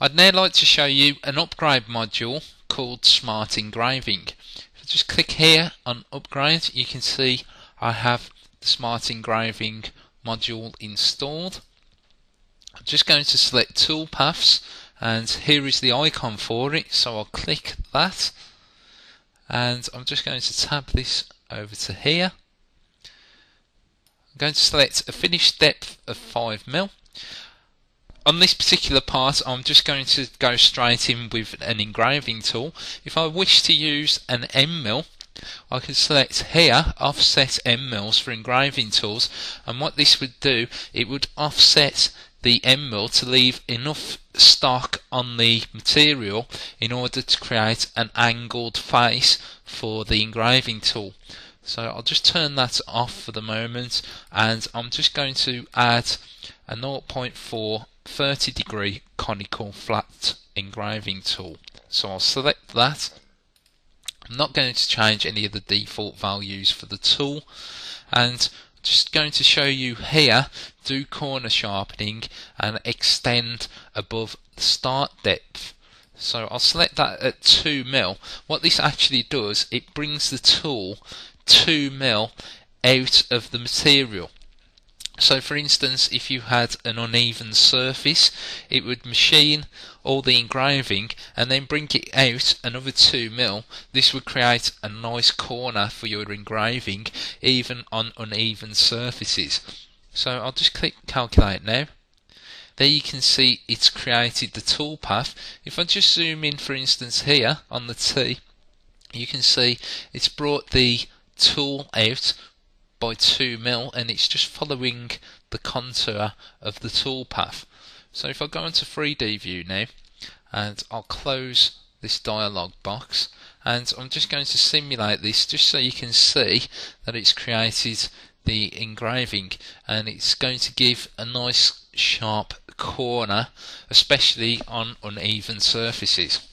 I'd now like to show you an upgrade module called Smart Engraving. If I just click here on upgrade, you can see I have the Smart Engraving module installed. I'm just going to select Toolpaths, and here is the icon for it, so I'll click that, and I'm just going to tab this over to here. I'm going to select a finished depth of 5mm. On this particular part, I'm just going to go straight in with an engraving tool. If I wish to use an M mill, I can select here offset M mills for engraving tools, and what this would do, it would offset the M mill to leave enough stock on the material in order to create an angled face for the engraving tool. So I'll just turn that off for the moment, and I'm just going to add a 0.4 30-degree conical flat engraving tool. So I'll select that. I'm not going to change any of the default values for the tool, and I'm just going to show you here, do corner sharpening and extend above the start depth. So I'll select that at 2mm. What this actually does, it brings the tool 2mm out of the material. So for instance, if you had an uneven surface, it would machine all the engraving and then bring it out another 2mm. This would create a nice corner for your engraving, even on uneven surfaces. So I'll just click calculate now. There you can see it's created the toolpath. If I just zoom in, for instance, here on the T, you can see it's brought the tool out by 2mm, and it's just following the contour of the toolpath. So if I go into 3D view now, and I'll close this dialog box, and I'm just going to simulate this just so you can see that it's created the engraving, and it's going to give a nice sharp corner, especially on uneven surfaces.